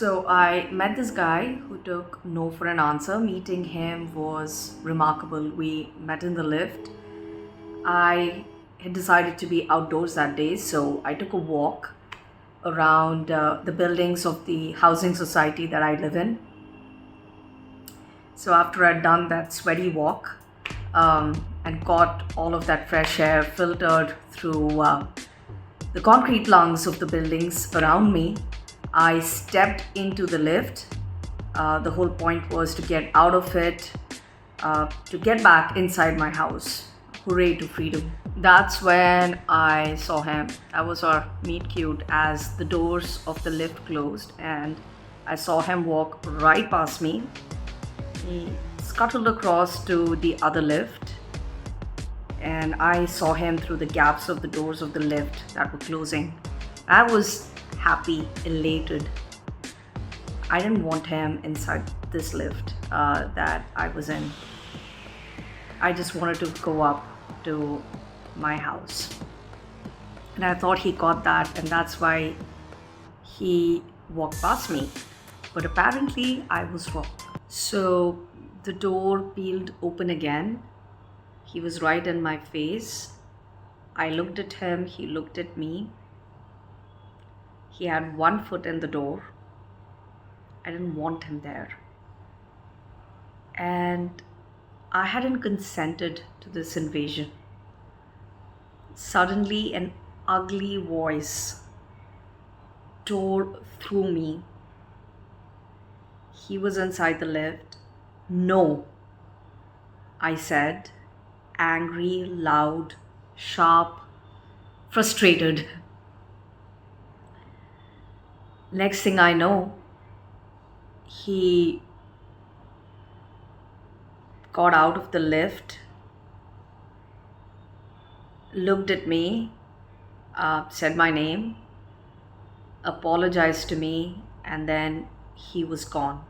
So I met this guy who took no for an answer. Meeting him was remarkable. We met in the lift. I had decided to be outdoors that day, so I took a walk around the buildings of the housing society that I live in. So after I'd done that sweaty walk and got all of that fresh air filtered through the concrete lungs of the buildings around me, I stepped into the lift. The whole point was to get out of it, to get back inside my house. Hooray to freedom. That's when I saw him. That was our meet cute as the doors of the lift closed and I saw him walk right past me. He scuttled across to the other lift and I saw him through the gaps of the doors of the lift that were closing. I was happy, elated. I didn't want him inside this lift that I was in. I just wanted to go up to my house. And I thought he got that, and that's why he walked past me. But apparently, I was wrong. So the door peeled open again. He was right in my face. I looked at him, he looked at me. He had one foot in the door. I didn't want him there. And I hadn't consented to this invasion. Suddenly, an ugly voice tore through me. He was inside the lift. No, I said, angry, loud, sharp, frustrated. Next thing I know, he got out of the lift, looked at me, said my name, apologized to me, and then he was gone.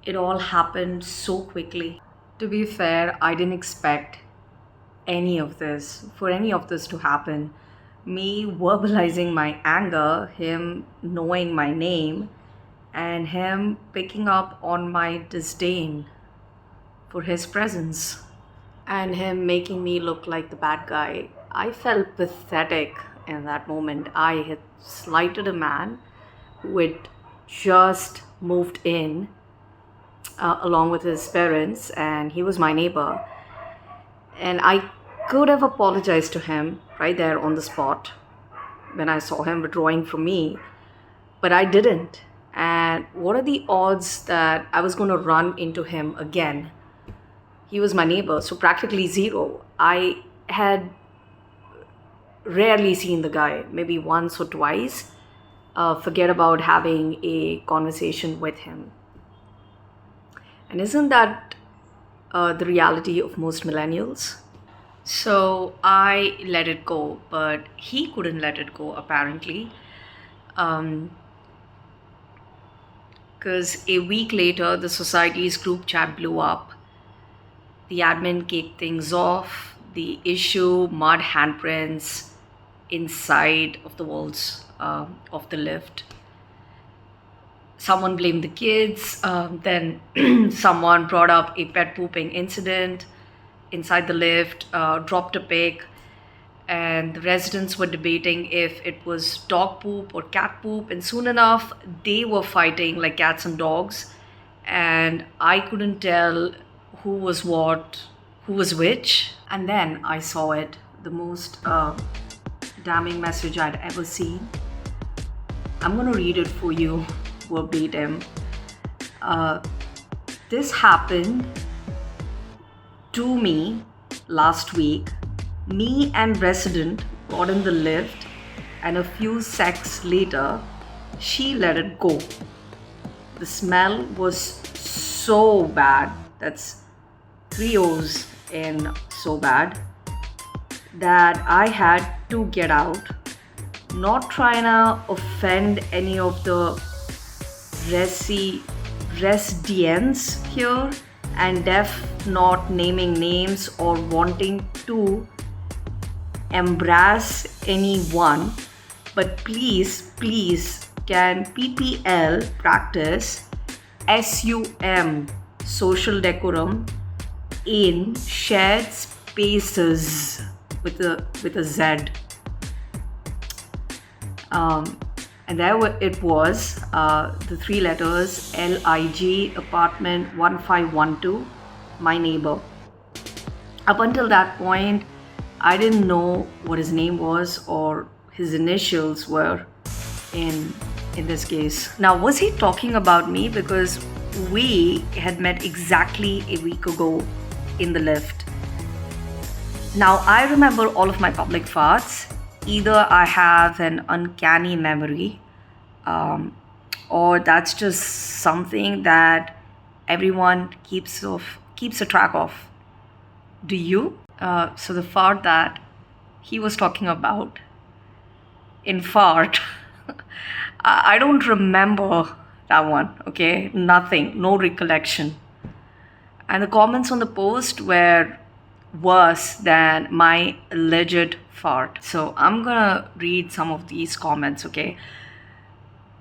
It all happened so quickly. To be fair, I didn't expect for any of this to happen. Me verbalizing my anger, him knowing my name, and him picking up on my disdain for his presence, and him making me look like the bad guy. I felt pathetic in that moment. I had slighted a man who had just moved in along with his parents, and he was my neighbor. And I could have apologized to him right there on the spot when I saw him withdrawing from me, but I didn't. And what are the odds that I was going to run into him again? He was my neighbor, so practically zero. I had rarely seen the guy, maybe once or twice. Forget about having a conversation with him. And isn't that the reality of most millennials? So I let it go, but he couldn't let it go apparently. Because a week later, the society's group chat blew up. The admin kicked things off. The issue, mud handprints inside of the walls of the lift. Someone blamed the kids. Then someone brought up a pet pooping incident inside the lift, dropped a pig, and the residents were debating if it was dog poop or cat poop. And soon enough, they were fighting like cats and dogs. And I couldn't tell who was what, who was which. And then I saw it, the most damning message I'd ever seen. I'm going to read it for you verbatim. This happened to me last week. Me and resident got in the lift, and a few seconds later, she let it go. The smell was so bad, that's 3 O's in so bad, that I had to get out. Not trying to offend any of the residents here, and not naming names or wanting to embarrass anyone, but please can PPL practice SUM, social decorum, in shared spaces with a Z? And it was, the three letters LIG, apartment 1512, my neighbor. Up until that point, I didn't know what his name was or his initials were in this case. Now, was he talking about me? Because we had met exactly a week ago in the lift. Now, I remember all of my public farts. Either I have an uncanny memory, or that's just something that everyone keeps a track of. Do you? So the fart that he was talking about, in fart, I don't remember that one, okay? Nothing, no recollection. And the comments on the post were worse than my alleged fart. So I'm gonna read some of these comments, okay?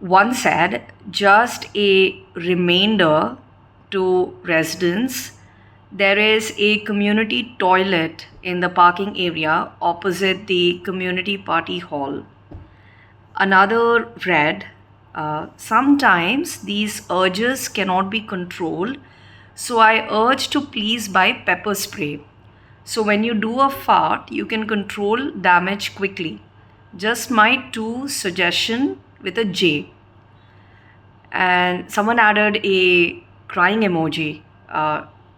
One said, just a reminder to residents, there is a community toilet in the parking area opposite the community party hall. Another read, sometimes these urges cannot be controlled, so I urge to please buy pepper spray. So when you do a fart, you can control damage quickly. Just my two suggestion with a J. And someone added a crying emoji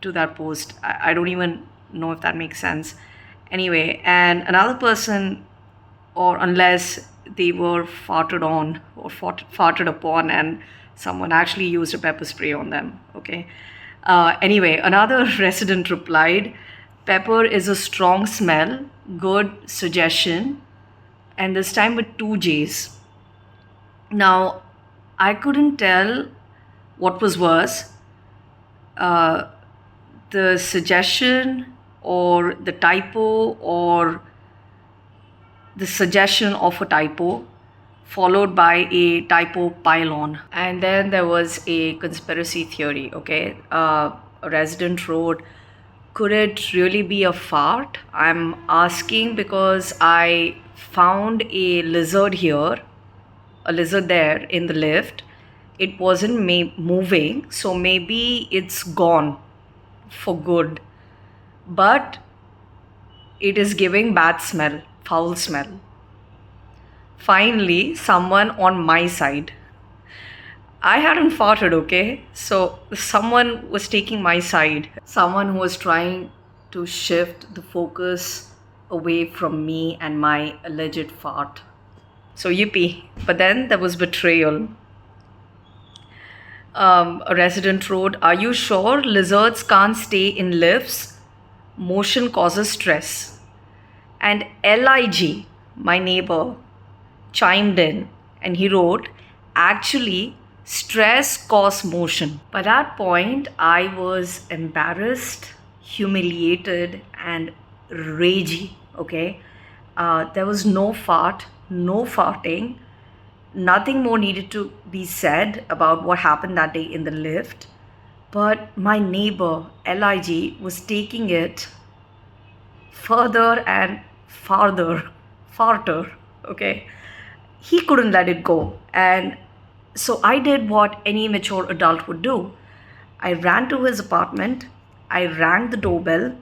to that post. I don't even know if that makes sense. Anyway, and another person, or unless they were farted on or farted upon and someone actually used a pepper spray on them, okay? Anyway, another resident replied, pepper is a strong smell, good suggestion, and this time with two J's. Now, I couldn't tell what was worse, the suggestion or the typo, or the suggestion of a typo followed by a typo pile-on. And then there was a conspiracy theory, okay? A resident wrote, could it really be a fart? I'm asking because I found a lizard here, a lizard there in the lift. It wasn't moving, so maybe it's gone for good. But it is giving bad smell, foul smell. Finally, someone on my side. I hadn't farted, okay? So someone was taking my side. Someone who was trying to shift the focus away from me and my alleged fart. So yippee. But then there was betrayal. A resident wrote, are you sure lizards can't stay in lifts? Motion causes stress. And LIG, my neighbor, chimed in and he wrote, actually, stress causes motion. By that point, I was embarrassed, humiliated, and ragey, okay? There was no fart, no farting. Nothing more needed to be said about what happened that day in the lift. But my neighbor, LIG, was taking it further and farther, okay? He couldn't let it go. And so I did what any mature adult would do. I ran to his apartment, I rang the doorbell,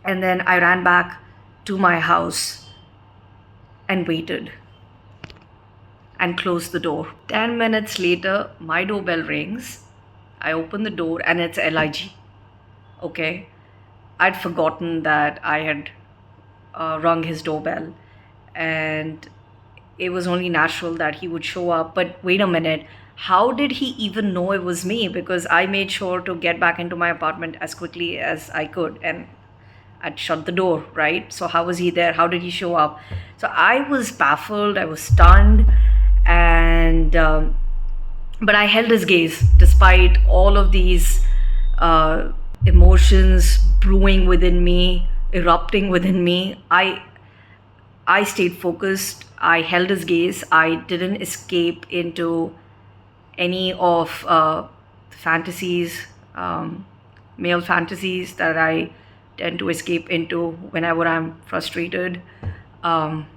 and then I ran back to my house and waited and closed the door. 10 minutes later, my doorbell rings. I open the door and it's LIG. Okay. I'd forgotten that I had rung his doorbell, and it was only natural that he would show up. But wait a minute, how did he even know it was me? Because I made sure to get back into my apartment as quickly as I could, and I'd shut the door, right? So how was he there? How did he show up? So I was baffled, I was stunned, and but I held his gaze despite all of these emotions brewing within me, erupting within me. I stayed focused I held his gaze. I didn't escape into any of fantasies, male fantasies that I tend to escape into whenever I'm frustrated. Um,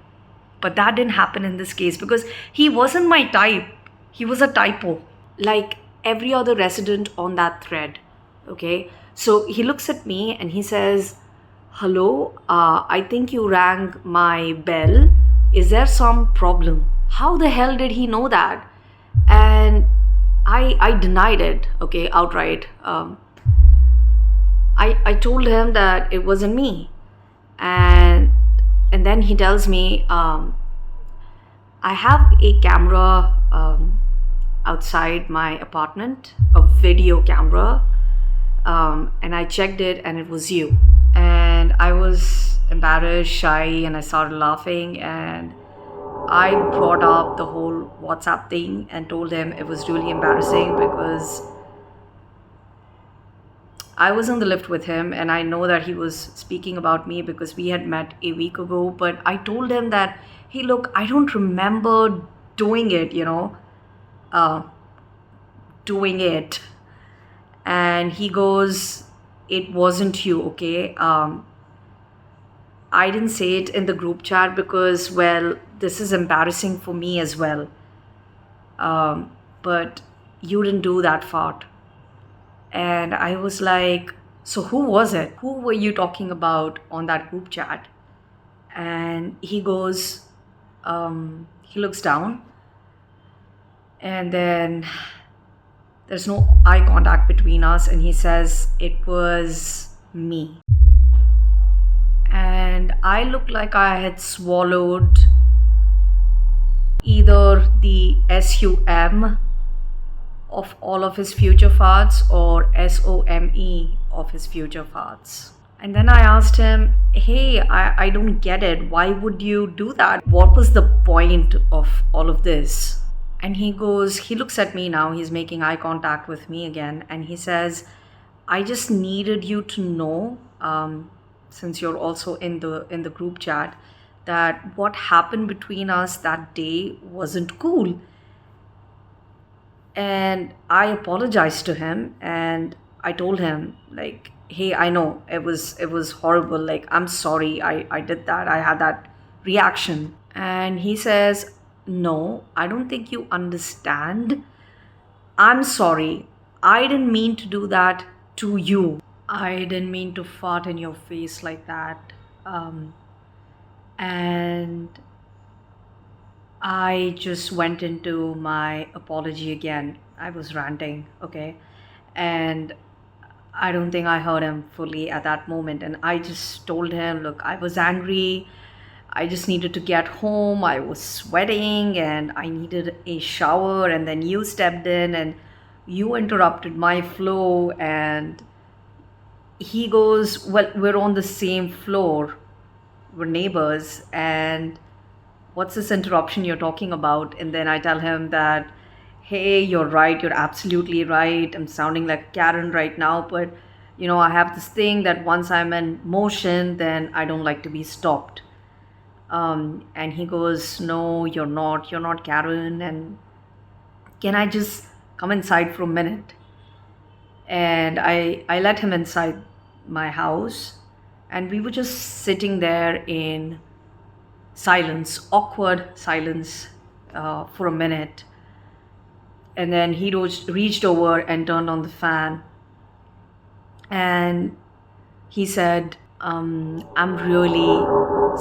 but that didn't happen in this case because he wasn't my type. He was a typo, like every other resident on that thread. Okay, so he looks at me and he says, "Hello, I think you rang my bell. Is there some problem?" How the hell did he know that? And I denied it, okay, outright. I told him that it wasn't me. And and then he tells me, I have a camera outside my apartment, a video camera, and I checked it and it was you. And I was embarrassed, shy, and I started laughing. And I brought up the whole WhatsApp thing and told him it was really embarrassing because I was in the lift with him and I know that he was speaking about me because we had met a week ago. But I told him that, hey, look, I don't remember doing it, uh, doing it. And he goes, it wasn't you, okay? I didn't say it in the group chat because, well, this is embarrassing for me as well. But you didn't do that part. And I was like, so who was it? Who were you talking about on that group chat? And he goes, he looks down, and then there's no eye contact between us, and he says, it was me. And I looked like I had swallowed either the SUM of all of his future farts or SOME of his future farts. And then I asked him, hey, I don't get it. Why would you do that? What was the point of all of this? And he goes, he looks at me now, he's making eye contact with me again, and he says, I just needed you to know, since you're also in the group chat, that what happened between us that day wasn't cool. And I apologized to him and I told him, like, hey, I know it was horrible, like, I'm sorry, I did that, I had that reaction. And he says, no, I don't think you understand. I'm sorry, I didn't mean to do that to you. I didn't mean to fart in your face like that. And I just went into my apology again. I was ranting, okay? And I don't think I heard him fully at that moment. And I just told him, look, I was angry. I just needed to get home. I was sweating and I needed a shower. And then you stepped in and you interrupted my flow. And he goes, well, we're on the same floor. We're neighbors. And what's this interruption you're talking about? And then I tell him that, hey, you're right, you're absolutely right, I'm sounding like Karen right now, but I have this thing that once I'm in motion, then I don't like to be stopped. And he goes, no, you're not Karen, and can I just come inside for a minute? And I let him inside my house, and we were just sitting there in silence, awkward silence, for a minute. And then he reached over and turned on the fan. And he said, I'm really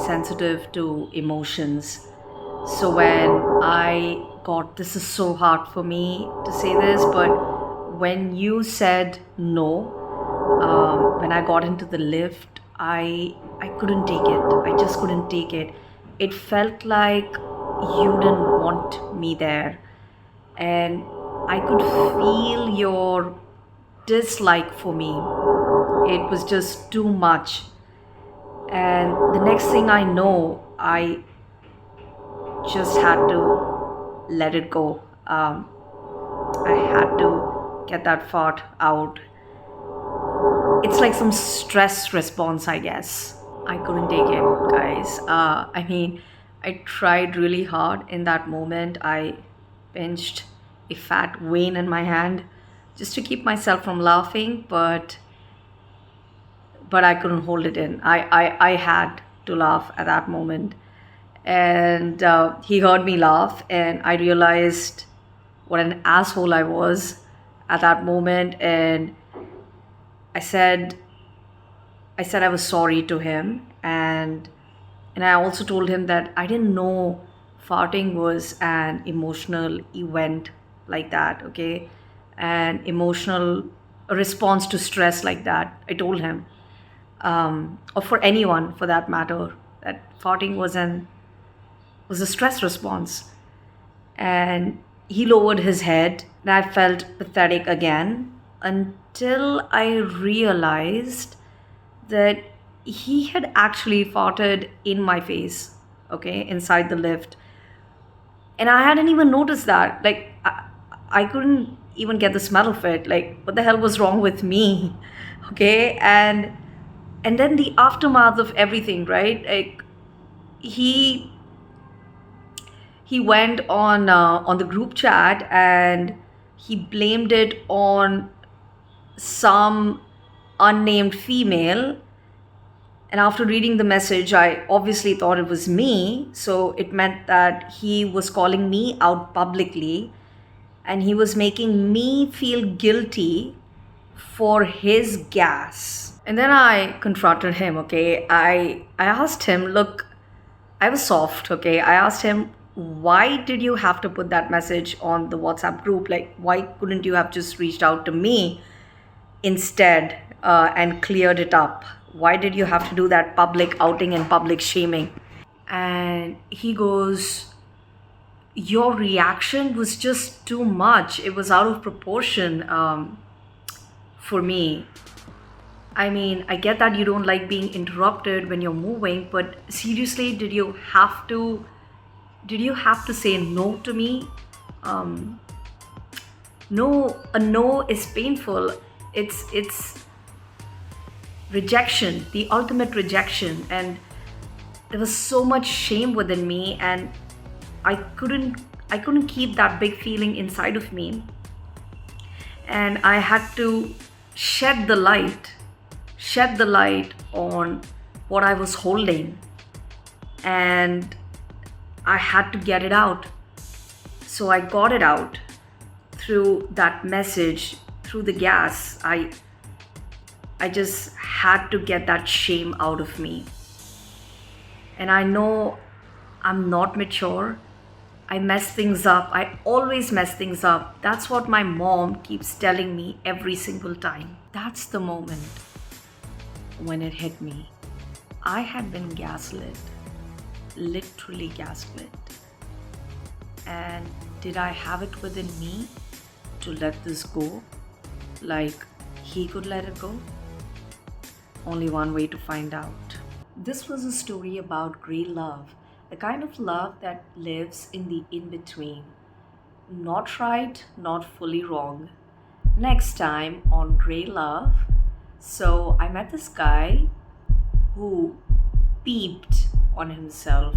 sensitive to emotions. So when I got, this is so hard for me to say this, but when you said no, when I got into the lift, I couldn't take it. I just couldn't take it. It felt like you didn't want me there. And I could feel your dislike for me. It was just too much. And the next thing I know, I just had to let it go. I had to get that fart out. It's like some stress response, I guess. I couldn't take it, guys. I tried really hard in that moment. I pinched a fat vein in my hand just to keep myself from laughing, but I couldn't hold it in. I had to laugh at that moment. And he heard me laugh, and I realized what an asshole I was at that moment. And I said, I said I was sorry to him, and I also told him that I didn't know farting was an emotional event like that, okay? An emotional response to stress like that. I told him, or for anyone for that matter, that farting was a stress response. And he lowered his head, and I felt pathetic again until I realized that he had actually farted in my face, okay, inside the lift. And I hadn't even noticed that. Like, I couldn't even get the smell of it. Like, what the hell was wrong with me? Okay. And then the aftermath of everything, right? Like, he he went on the group chat, and he blamed it on some unnamed female. And after reading the message, I obviously thought it was me. So it meant that he was calling me out publicly, and he was making me feel guilty for his gas. And then I confronted him, okay? I asked him, look, I was soft, okay? I asked him, why did you have to put that message on the WhatsApp group? Like, why couldn't you have just reached out to me instead, and cleared it up? Why did you have to do that public outing and public shaming? And he goes, your reaction was just too much. It was out of proportion, for me. I mean, I get that you don't like being interrupted when you're moving, but seriously, did you have to say no to me? No, a no is painful. It's rejection, the ultimate rejection. And there was so much shame within me, and I couldn't keep that big feeling inside of me. And I had to shed the light, shed the light on what I was holding, and I had to get it out. So I got it out through that message, through the gas. I just had to get that shame out of me. And I know I'm not mature. I mess things up. I always mess things up. That's what my mom keeps telling me every single time. That's the moment when it hit me. I had been gaslit, literally gaslit. And did I have it within me to let this go like he could let it go? Only one way to find out. This was a story about grey love, the kind of love that lives in the in between. Not right, not fully wrong. Next time on Grey Love. So I met this guy who peeped on himself.